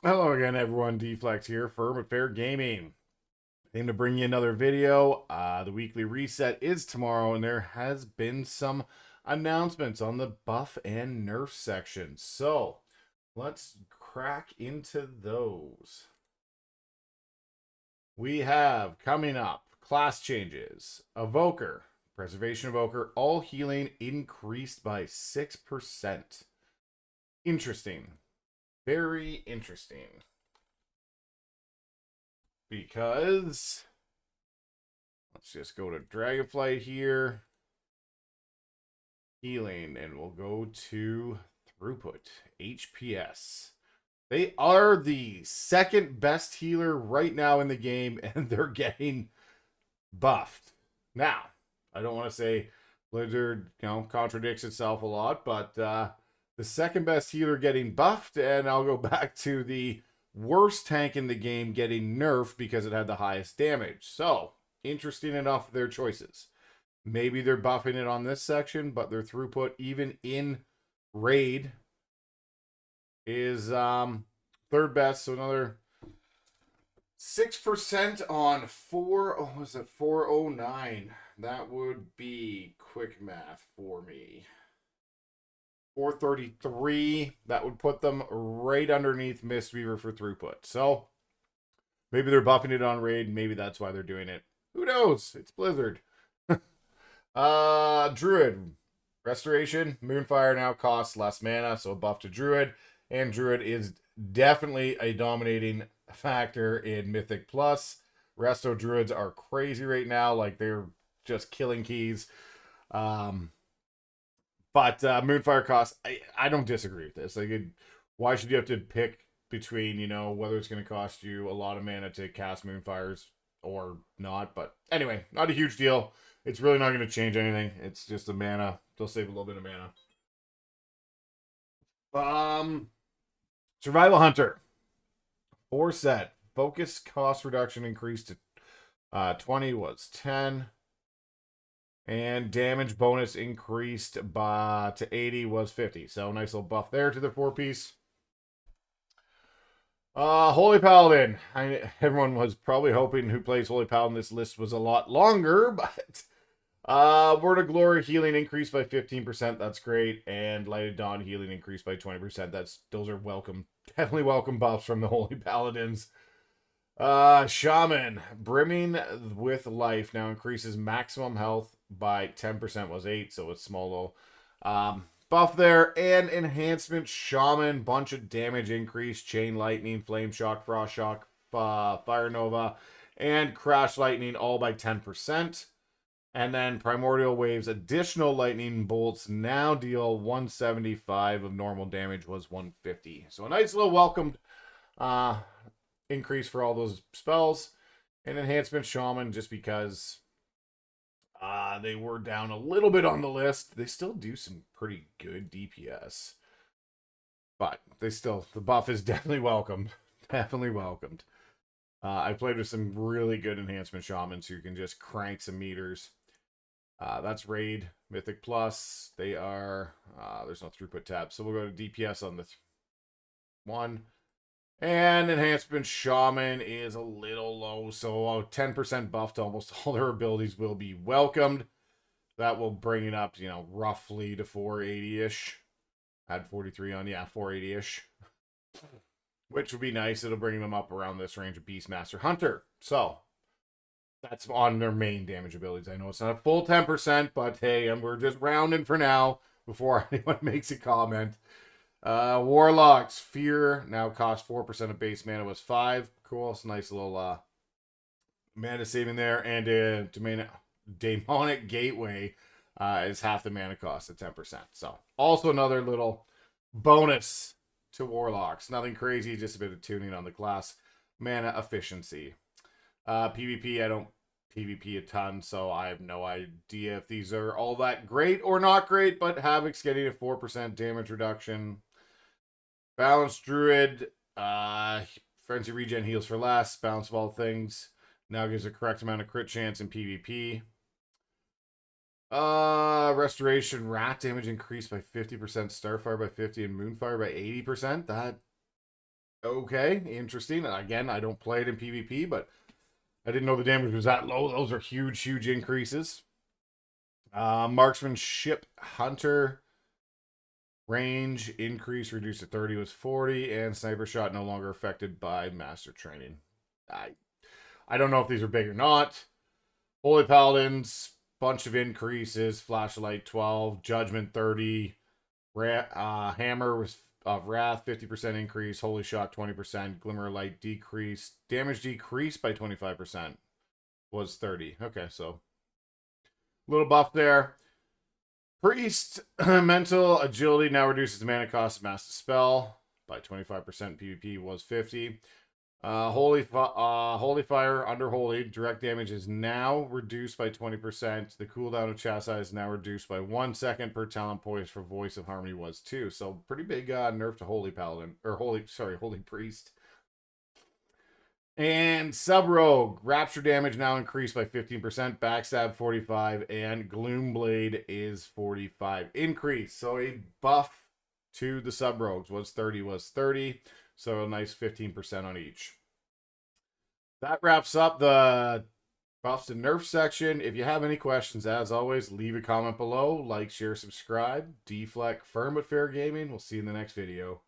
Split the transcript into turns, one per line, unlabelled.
Hello again, everyone. Deflex here, Firm and Fair Gaming. Aim to bring you another video. The weekly reset is tomorrow, and there has been some announcements on the buff and nerf section. So let's crack into those. We have coming up class changes. Evoker, Preservation Evoker, all healing increased by 6%. Interesting. Very interesting. Because let's just go to Dragonflight here. Healing, and we'll go to throughput. HPS. They are the second best healer right now in the game, and they're getting buffed. Now, I don't want to say Blizzard, contradicts itself a lot, but the second best healer getting buffed, and I'll go back to the worst tank in the game getting nerfed because it had the highest damage. So, interesting enough, their choices. Maybe they're buffing it on this section, but their throughput, even in raid, is third best. So another 6% on was it 409? That would be quick math for me. 433. That would put them right underneath Mistweaver for throughput. So maybe they're buffing it on raid. Maybe that's why they're doing it. Who knows? It's Blizzard. Druid. Restoration. Moonfire now costs less mana, so a buff to Druid. And Druid is definitely a dominating factor in Mythic Plus. Resto Druids are crazy right now. Like, they're just killing keys. But Moonfire costs, I don't disagree with this. Like, why should you have to pick between, whether it's going to cost you a lot of mana to cast Moonfires or not? But anyway, not a huge deal. It's really not going to change anything. It's just a mana. They'll save a little bit of mana. Um, Survival Hunter. 4 set. Focus cost reduction increased to 20 was 10. And damage bonus increased to 80 was 50. So nice little buff there to the 4-piece. Holy Paladin. Everyone was probably hoping who plays Holy Paladin this list was a lot longer, but Word of Glory healing increased by 15%. That's great. And Lighted Dawn healing increased by 20%. Those are welcome, definitely welcome buffs from the Holy Paladins. Shaman, Brimming with Life now increases maximum health by 10%, was 8, so it's small little buff there. And Enhancement Shaman, bunch of damage increase, Chain Lightning, Flame Shock, Frost Shock, Fire Nova, and Crash Lightning all by 10%. And then Primordial Waves, additional lightning bolts now deal 175 of normal damage, was 150. So a nice little welcomed increase for all those spells. And Enhancement Shaman, just because they were down a little bit on the list. They still do some pretty good DPS. But the buff is definitely welcomed. Definitely welcomed. I played with some really good Enhancement Shamans who can just crank some meters. That's Raid, Mythic Plus. They are, there's no throughput tab. So we'll go to DPS on the one. And Enhancement Shaman is a little low, so 10% buff to almost all their abilities will be welcomed. That will bring it up, roughly to 480-ish. Had 43 on, 480-ish. Which would be nice. It'll bring them up around this range of Beastmaster Hunter. So, that's on their main damage abilities. I know it's not a full 10%, but hey, we're just rounding for now before anyone makes a comment. Warlocks, Fear now costs 4% of base mana, was 5. Cool. It's a nice little mana saving there. And Demonic Gateway is half the mana cost at 10%. So also another little bonus to Warlocks. Nothing crazy, just a bit of tuning on the class. Mana efficiency. PvP, I don't PvP a ton, so I have no idea if these are all that great or not great, but Havoc's getting a 4% damage reduction. Balanced Druid, Frenzy Regen heals for less. Balance of all things now gives a correct amount of crit chance in PvP. Restoration, Rat damage increased by 50%, Starfire by 50, and Moonfire by 80%. That Okay, interesting. Again, I don't play it in PvP, but I didn't know the damage was that low. Those are huge, huge increases. Marksmanship Hunter range increase reduced to 30 was 40, and sniper shot no longer affected by master training. I don't know if these are big or not. Holy Paladins, bunch of increases. Flashlight 12, Judgment 30, Hammer was of Wrath 50% increase. Holy Shot 20%, Glimmer Light decreased. Damage decreased by 25% was 30. Okay, so little buff there. Priest mental agility now reduces the mana cost of master spell by 25%. PvP was 50. Holy Fire under Holy direct damage is now reduced by 20%. The cooldown of Chastise is now reduced by 1 second per talent point for Voice of Harmony was 2. So pretty big nerf to Holy Paladin or Holy Priest. And Sub Rogue Rapture damage now increased by 15%, Backstab 45, and Gloom Blade is 45 increase. So a buff to the Sub Rogues was 30. So a nice 15% on each. That wraps up the buffs and nerfs section. If you have any questions, as always, leave a comment below. Like, share, subscribe. Deflect, firm but fair gaming. We'll see you in the next video.